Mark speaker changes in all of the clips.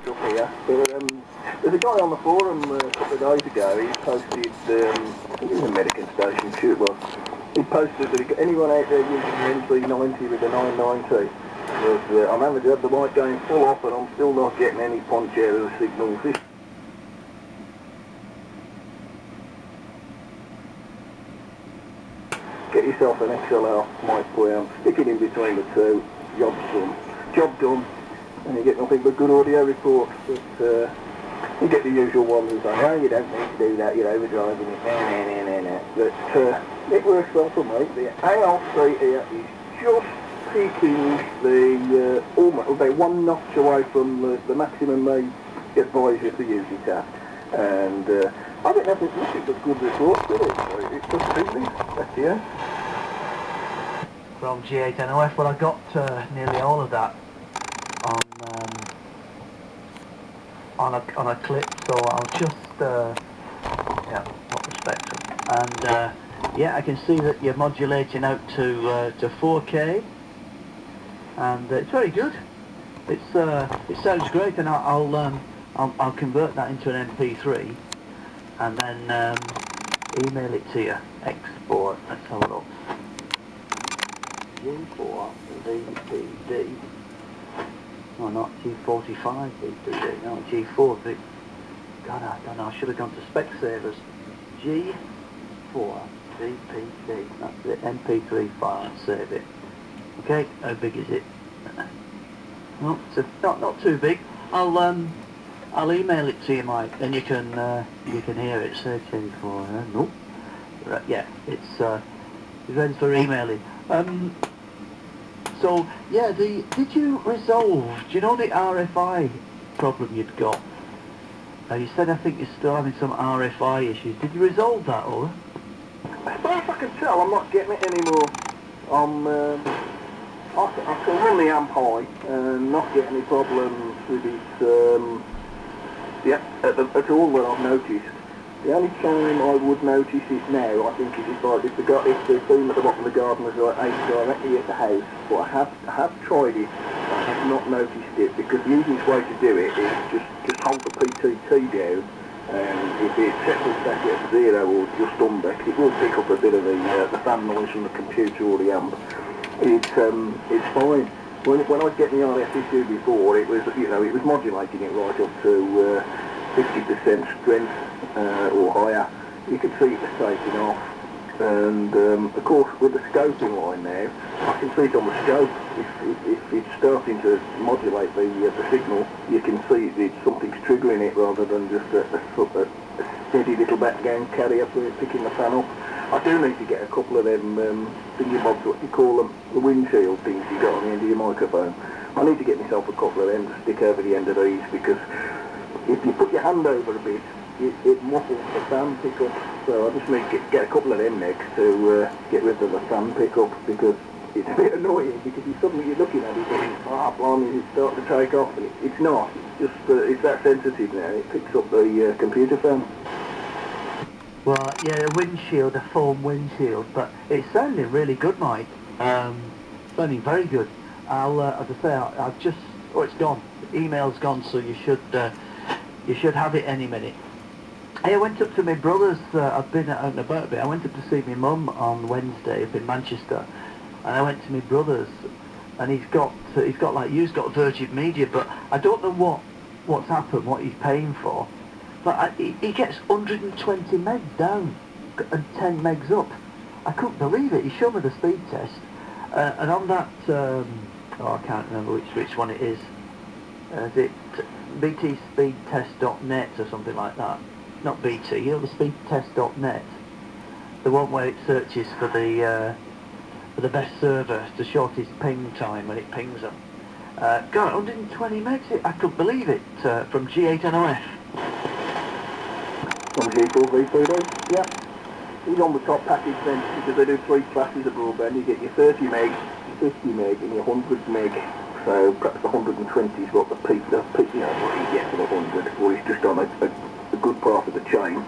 Speaker 1: stuff here. But, there's a guy on the forum a couple of days ago, he posted, I think it was a American station, sure it was. He posted that anyone out there using the N390 with the 990, I'm having to have the mic going full off and I'm still not getting any punch out of the signals. Get yourself an XLR mic preamp, stick it in between the two, job done, and you get nothing but good audio reports. But you get the usual ones and say, oh, you don't need to do that, you're overdriving it, but it works well for me. The AL3 here is just peaking the, almost about one notch away from the maximum they advise you to use it at. And I think that's nothing but good reports with it, so it's just peaking, that's here.
Speaker 2: From G8NOF, well I got nearly all of that on a clip, so I'll just yeah, pop the spectrum, and yeah, I can see that you're modulating out to 4K, and it's very good. It sounds great, and I'll convert that into an MP3 and then email it to you. Export. Let's have a look. G4VPD. No, not G4VPD. No, G4V. God, I don't know. I should have gone to Specsavers. G4VPD. That's the MP3 file. Save it. Okay. How big is it? No, it's not too big. I'll email it to you, Mike. Then you can hear it. Searching for no. Right, yeah, it's ready for emailing. So yeah, did you resolve? Do you know the RFI problem you'd got? You said I think you're still having some RFI issues. Did you resolve that, or?
Speaker 1: As far as I can tell, I'm not getting it anymore. I can run the amp high and not get any problems with it. Yeah, at all that I've noticed. The only time I would notice it now, I think, is if the boom at the bottom of the garden was aimed directly at the house. But I have tried it, I have not noticed it, because the easiest way to do it is just hold the PTT down, and if it settles back at 0 or just under, it will pick up a bit of the fan noise from the computer or the amp. It's fine. When I was getting the RF issue before, it was modulating it right up to 50% strength or higher. You could see it was taking off, and of course with the scoping line now, I can see it on the scope. If it's starting to modulate the signal, you can see something's triggering it rather than just a steady little background carrier for it picking the fan up. I do need to get a couple of them thingy bobs, what do you call them, the windshield things you got on the end of your microphone. I need to get myself a couple of them to stick over the end of these, because if you put your hand over a bit, it muffles the fan pickup. So I just need to get a couple of them next to get rid of the fan pickup, because it's a bit annoying, because you're looking at it and blimey, it's starting to take off, and it's not. It's just it's that sensitive now. It picks up the computer fan.
Speaker 2: Well, yeah, a windshield, a foam windshield, but it's sounding really good, Mike. Sounding very good. As I say, I've just, it's gone. The email's gone, so you should have it any minute. Hey, I went up to my brother's. I've been out and about a bit. I went up to see my mum on Wednesday up in Manchester, and I went to my brother's, and he's got like you's got Virgin Media, but I don't know what's happened, what he's paying for. But he gets 120 megs down and 10 megs up. I couldn't believe it. He showed me the speed test, and on that, I can't remember which one it is. Is it btspeedtest.net or something like that? Not BT, you know, the speedtest.net, the one where it searches for the best server, the shortest ping time when it pings them. God, 120 megs. I couldn't believe it. From G8NOF.
Speaker 1: From G4VPD, yeah. He's on the top package then, because they do 3 classes of broadband. You get your 30 meg, 50 meg, and your 100 meg. So perhaps the 120 is what the peak, what you get for the 100, or he's just on a good part of the chain.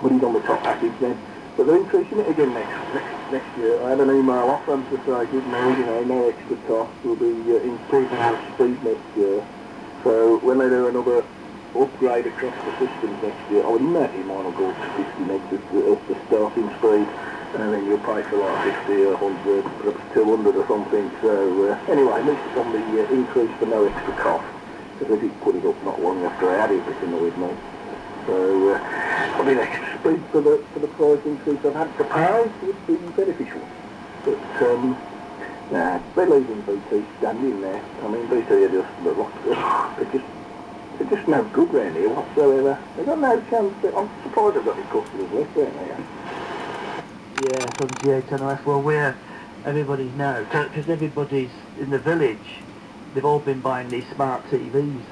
Speaker 1: But he's on the top package then. But they're increasing it again next year. I had an email off them to say, good news, no extra cost. We'll be improving our speed next year. So when they do another upgrade across the systems next year, I would imagine mine will go up to 50 megs as the starting speed, and then you'll pay for like 50 or 100, perhaps 200 or something. So anyway, at least it's on the increase for no extra cost, because I did put it up not long after I had it, which annoyed me. So I mean, extra speed for the price increase I've had to pay would be beneficial. But nah, they're leaving BT standing there. I mean, BT are just, they're just no good round here whatsoever. They've got no chance. I'm surprised they've got any customers left, aren't they?
Speaker 2: Yeah, from G8NOF. Well, everybody's now, because everybody's in the village, they've all been buying these smart TVs,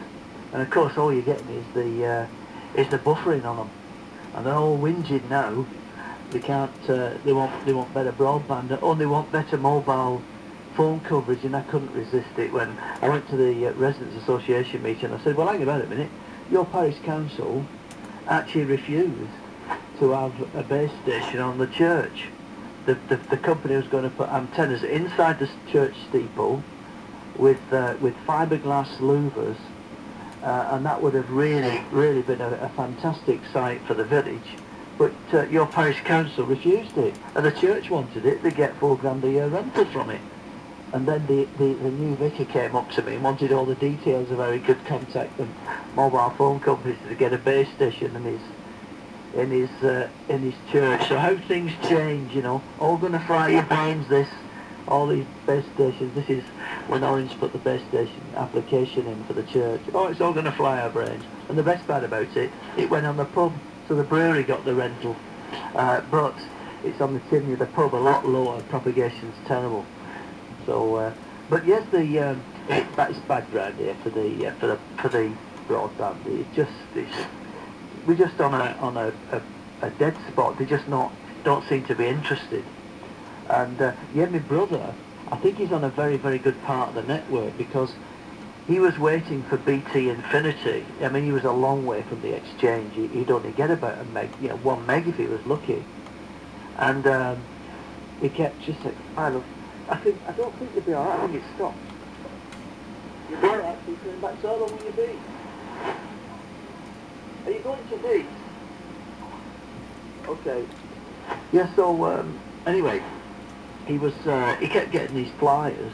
Speaker 2: and of course all you're getting is the buffering on them, and they're all whinging now. They can't. They want better broadband, or they want better mobile phone coverage, and I couldn't resist it when I went to the Residents Association meeting. I said, well, hang about a minute, your parish council actually refused to have a base station on the church. The company was going to put antennas inside the church steeple with fiberglass louvers, and that would have really been a fantastic site for the village. But your parish council refused it, and the church wanted it. They get £4 a year rental from it. And then the new vicar came up to me and wanted all the details of how he could contact the mobile phone companies to get a base station in his church. So how things change, you know. All going to fry your brains, all these base stations. This is when Orange put the base station application in for the church. Oh, it's all going to fly our brains. And the best part about it, it went on the pub, so the brewery got the rental. But it's on the chimney of the pub, a lot lower. Propagation's terrible. So, but yes, it's bad round here for the broadband. We're just on a dead spot. They just don't seem to be interested. And my brother, I think he's on a very, very good part of the network, because he was waiting for BT Infinity. I mean, he was a long way from the exchange. He'd only get about 1 meg if he was lucky. And he kept just saying, I don't think you'll be alright. I think it stopped. You'll be alright, so you're coming back. So how long will you be? Are you going to meet? Okay. Yeah, so anyway, he kept getting these flyers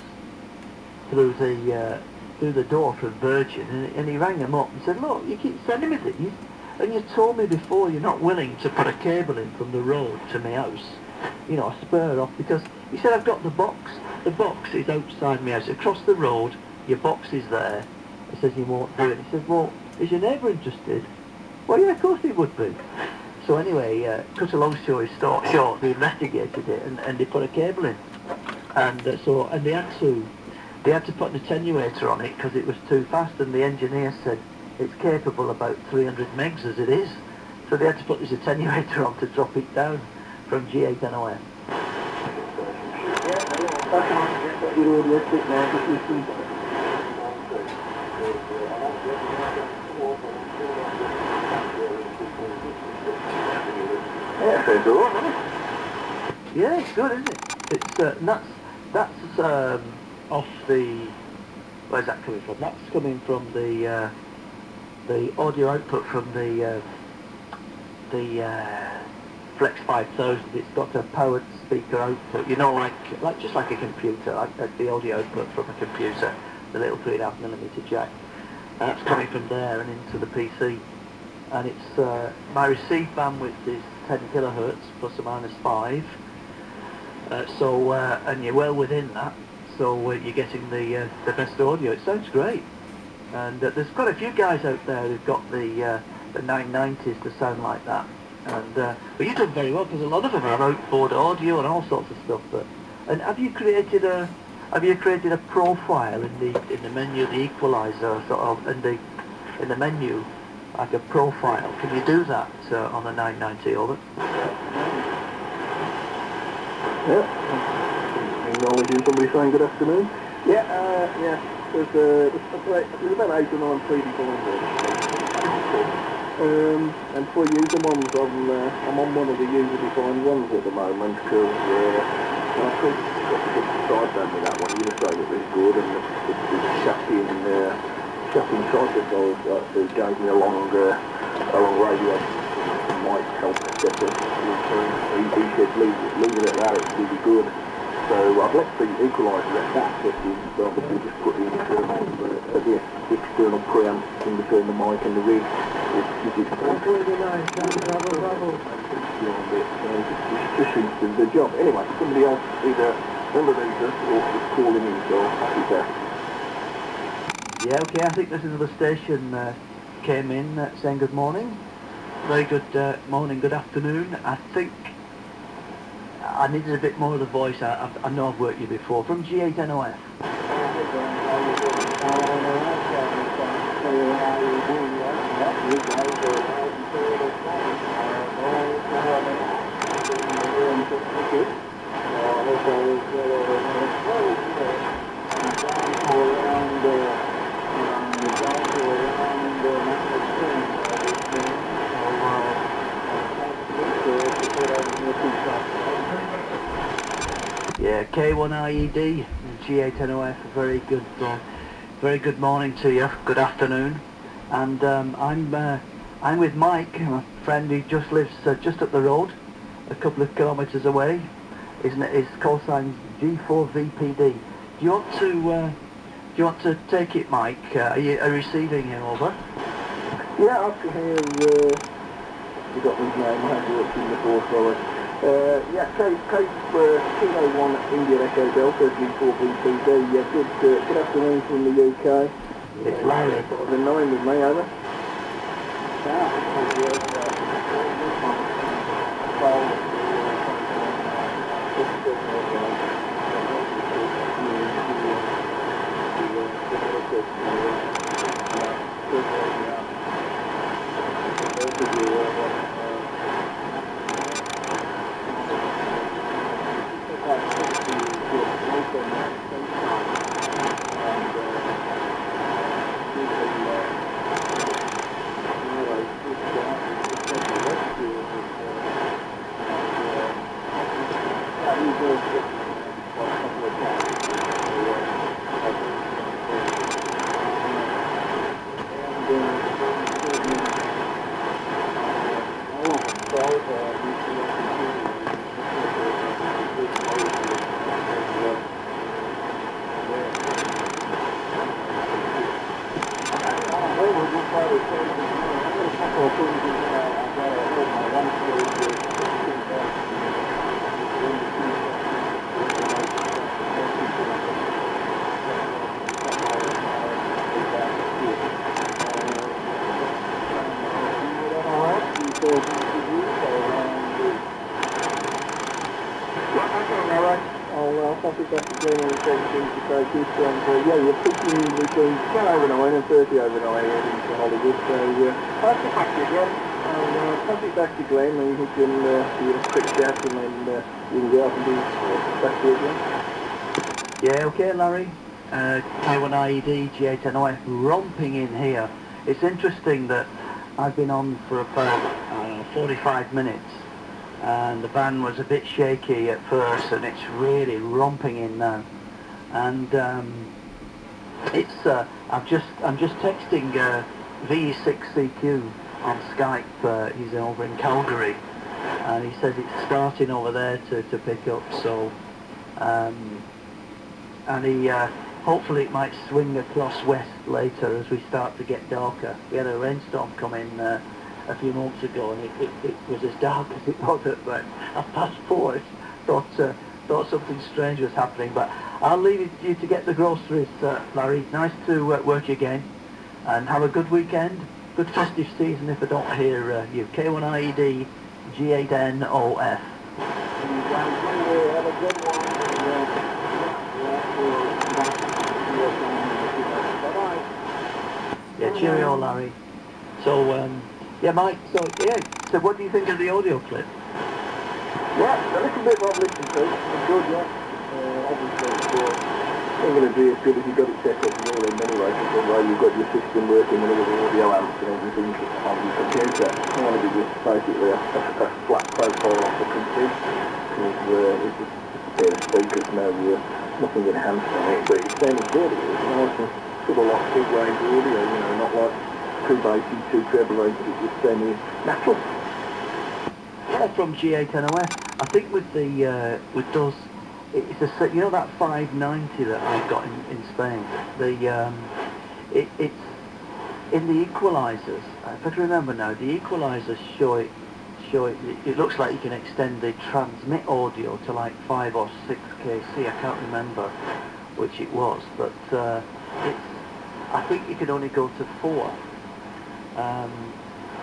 Speaker 2: through the door from Virgin, and he rang them up and said, look, you keep sending me these, and you told me before you're not willing to put a cable in from the road to my house, a spur off, because he said, I've got the box is outside my house, across the road, your box is there. He says, he won't do it. He says, well, is your neighbour interested? Well, yeah, of course he would be. So anyway, cut a long story short, they investigated it, and they put a cable in, and they had to put an attenuator on it because it was too fast, and the engineer said it's capable about 300 megs as it is, so they had to put this attenuator on to drop it down from G8NOF.
Speaker 1: Yeah, sounds alright, doesn't it?
Speaker 2: Yeah, it's good, isn't it? It's that's off the. Where's that coming from? That's coming from the audio output from the Flex 5000. It's got a powered speaker output. Just like a computer, like the audio output from a computer, the little 3.5mm jack. That's coming from there and into the PC. And it's my receive bandwidth is 10 kilohertz plus or minus 5. And you're well within that. So you're getting the best audio. It sounds great. And there's quite a few guys out there who've got the 990s to sound like that. And but you've done very well, because a lot of them have outboard audio and all sorts of stuff. And have you created a profile in the menu, the equalizer, sort of in the menu, like a profile? Can you do that on the 990 Orbit?
Speaker 1: Yeah. Acknowledging somebody saying good afternoon. Yeah. There's about 8 or 9 3D binders. And for user ones, I'm on one of the user-defined ones at the moment, because when I got to get the sideband with that one, you just say that it's good, and the chassis and shocking cycle, so it gave me a long radio. Might help get the he said leave it at that, it's really good. So I've left the equaliser at that setting, but obviously just put the external preamp in between the mic and the rig. It's really nice, just seems to do the job. Anyway, somebody else either underneath us or just calling in, so happy there.
Speaker 2: Yeah, okay, I think this is the station came in saying good morning. Very good morning, good afternoon. I think I needed a bit more of the voice. I know I've worked you before. From G8NOF. Yeah, K1IED, G8NOF, very good morning to you, good afternoon. And I'm with Mike, my friend who just lives just up the road, a couple of kilometres away. His call sign's G4VPD. Do you want to take it, Mike? Are you receiving him over?
Speaker 1: Yeah, I can hear, you got his name, I had worked in before, so yeah, Kilo 1 India Echo Delta, G4VPD, yeah, good afternoon from the UK.
Speaker 2: It's Larry.
Speaker 1: The 9 with me, over. Yeah, you're pitching between 10 over 9 and 30 over 9 into Hollywood, so I'll get back to you again. I'll pass it back to Glenn and he can do a quick chat and then you can go up and do back to you again.
Speaker 2: Yeah, okay, Larry. K1IED, G8NOF, romping in here. It's interesting that I've been on for about 45 minutes and the van was a bit shaky at first and it's really romping in now. And it's I'm just texting V6CQ on Skype. He's over in Calgary, and he says it's starting over there to pick up. So, and he hopefully it might swing across west later as we start to get darker. We had a rainstorm come in a few months ago, and it was as dark as it was at about 4:30. Thought something strange was happening, but I'll leave you to get the groceries, Larry. Nice to work you again, and have a good weekend, good festive season if I don't hear you. K1IED, G8NOF. Yeah, cheerio, Larry. So, yeah, Mike, so what do you think of the audio clip?
Speaker 1: Yeah, a little bit what I've listened to. It's good, yeah. Obviously, it's not going to be as good as you got it set up in your end anyway, because while you've got your system working and all the audio amps and everything on your computer, it's going to be just basically a flat profile off the computer. It's just a pair of speakers, nothing enhanced on it, but it sounds good. It's nice and sort of like big range audio, you know, not like too bassy, too treble, it's just semi-natural.
Speaker 2: Yeah, from G8NOF. I think with the with those, it's a, you know, that 590 that I got in Spain. It's in the equalizers. If I can remember now, the equalizers show it. It looks like you can extend the transmit audio to like 5 or 6 kc. I can't remember which it was, but I think you can only go to 4.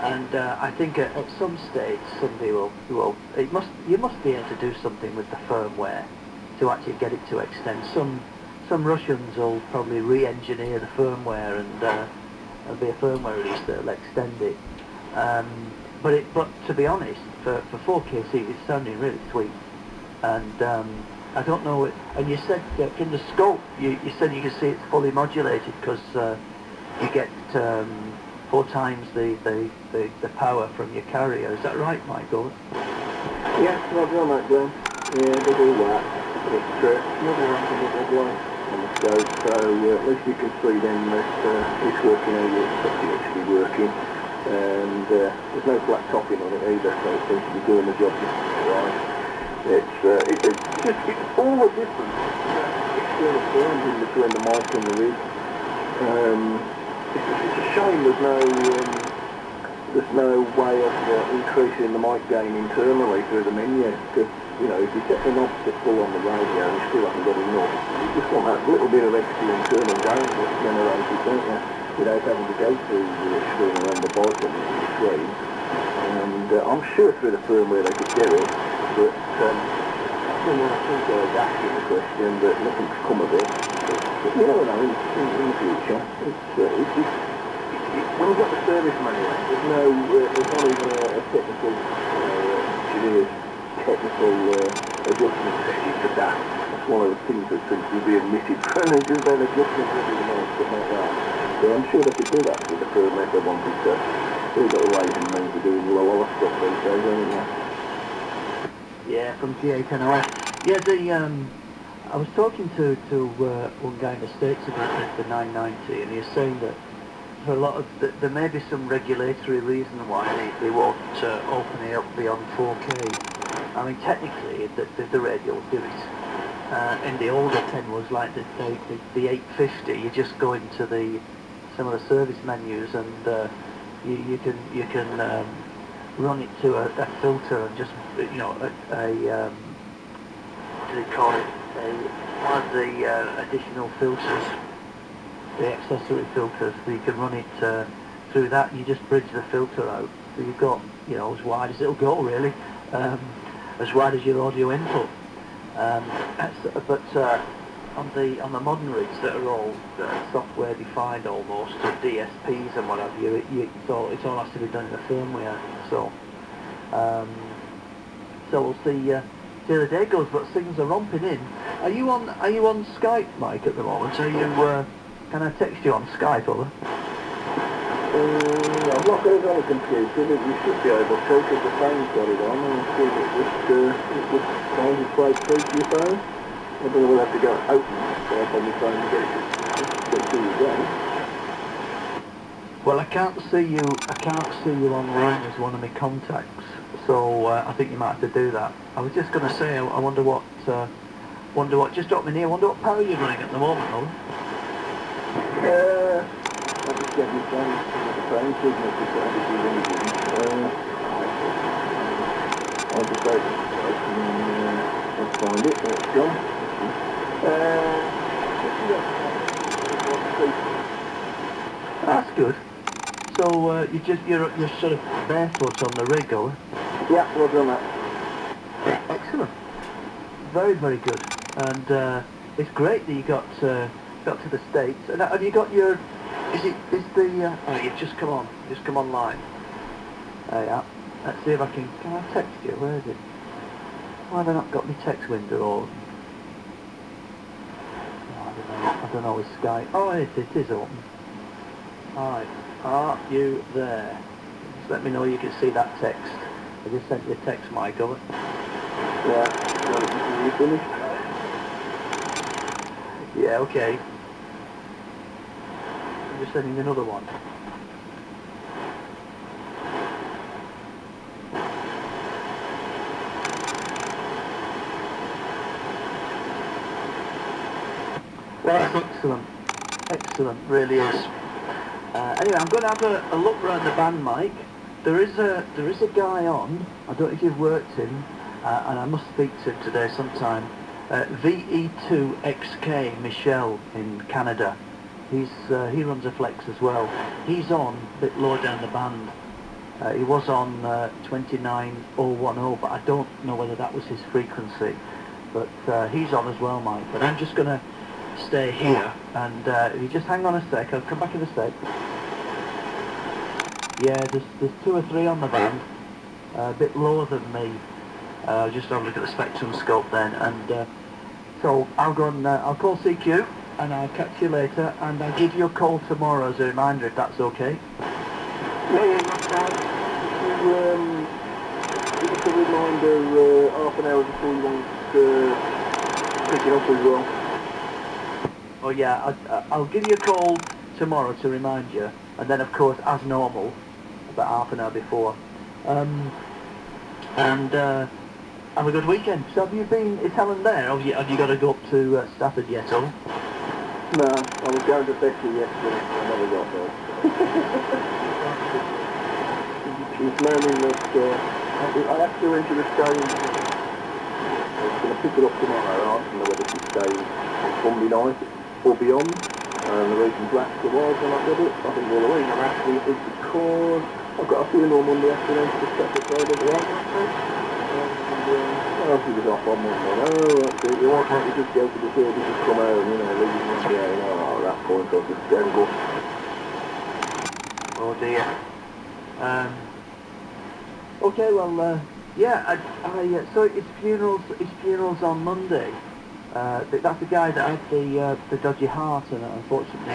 Speaker 2: And I think at some stage somebody will you must be able to do something with the firmware to actually get it to extend. Some Russians will probably re-engineer the firmware, and there'll be a firmware release that'll extend it. But to be honest, for 4kc it's sounding really sweet. And I don't know, and you said from the scope, you said you can see it's fully modulated because you get 4 times the power from your carrier. Is that right, Michael?
Speaker 1: Yeah, Roger on that, Glenn. Yeah, they do that. It's another light on the scope, so at least you can see then that it's working how you expect it to be working. And there's no flat topping on it either, so it seems to be doing the job just right. It's all the difference external terms in between the mic and the rig. It's a shame there's no way of increasing the mic gain internally through the menu, because, you know, if you set the knobs to full on the radio and you still haven't got enough, you just want that little bit of extra internal gain that's generated, don't you, without having to go through the external and the bottom of the screen. And I'm sure through the firmware they could do it, but I think I was asking the question, but nothing's come of it. But you never know, in the future, when you've got the service manual, there's not even a technical engineer's technical adjustment section for that. That's one of the things that seems to be omitted. And there's an adjustment to the noise, something like that. So I'm sure they could do that with the firmware if they wanted to. They've got ways and means of doing a lot of stuff these days, haven't they?
Speaker 2: Yeah, from G8NOF. Yeah, I was talking to one guy in the States about the 990, and he was saying that for a lot of there may be some regulatory reason why they won't open it up beyond 4K. I mean, technically, the radio will do it. In the older 10 was like the 850. You just go into some of the service menus, and you can run it to a filter, and just, you know, what do they call it? One of the additional filters, the accessory filters. So you can run it through that. You just bridge the filter out, so you've got, you know, as wide as it'll go, really, as wide as your audio input. But on the modern rigs that are all software defined almost, or DSPs and what have you, it all has to be done in the firmware. So we'll see how the day goes. But things are romping in. Are you on Skype, Mike, at the moment? Are you? Can I text you on Skype, over?
Speaker 1: I'm not got it on the computer, but you should be able to, because the phone's got it on, and see it just finds its way through to your phone. I don't know whether I have to go open Skype on your phone to get to your game.
Speaker 2: Well, I can't see you online as one of my contacts, so I think you might have to do that. I was just going to say, I wonder what, just drop me near, I wonder what power you're running at the moment, Nolan?
Speaker 1: I'll just get my phone signal to try to do anything. I'll just open Skype and I'll find it, there it's gone.
Speaker 2: That's good. So you're sort of barefoot on the rig, or?
Speaker 1: Yeah, well done that.
Speaker 2: Excellent. Very, very good. And it's great that you got to the States. And have you got your? Oh, you've just come on. Just come online. Yeah. Let's see if I can. Can I text you? Where is it? Why have I not got my text window open? I don't know with Skype. Oh, it is open. Alright, are you there? Just let me know you can see that text. I just sent you a text, Mike, over.
Speaker 1: Yeah, you finished?
Speaker 2: Yeah, okay. I'm just sending another one. Well, that's excellent. Excellent, really is. Anyway, I'm going to have a look around the band, Mike. There is a guy on, I don't know if you've worked him, and I must speak to him today sometime. VE2XK Michel in Canada. He runs a Flex as well. He's on a bit lower down the band. He was on 29010, but I don't know whether that was his frequency. But he's on as well, Mike. But I'm just going to stay here, and if you just hang on a sec, I'll come back in a sec. Yeah, there's 2 or 3 on the band, a bit lower than me. Just have a look at the spectrum scope then, and so I'll go and I'll call CQ, and I'll catch you later, and I'll give you a call tomorrow as a reminder if that's okay.
Speaker 1: Yeah, that's fine. Give us a reminder half an hour before you want to pick it up as well.
Speaker 2: Oh yeah, I'll give you a call tomorrow to remind you, and then of course, as normal, about half an hour before. Have a good weekend. So have you been, is Helen there? Have you got to go up to Stafford yet, or?
Speaker 1: No, I was going to Betsy yesterday, I never got there. She's moaning that I asked her when she was staying. I was going to pick her up tomorrow. I asked her whether she's staying on Sunday night or beyond. And the reason to ask her was when I did it, I think the reason I'm asking it is because I've got a funeral Monday afternoon to set the Friday as well. Well, she was off on Monday. Oh, that's it. Why can't you just go to the service and come home, you know, leave it Monday, you know, at that point I was just going to go.
Speaker 2: Oh dear. Okay, well, yeah, so his funeral's on Monday. That's the guy that had the dodgy heart, and unfortunately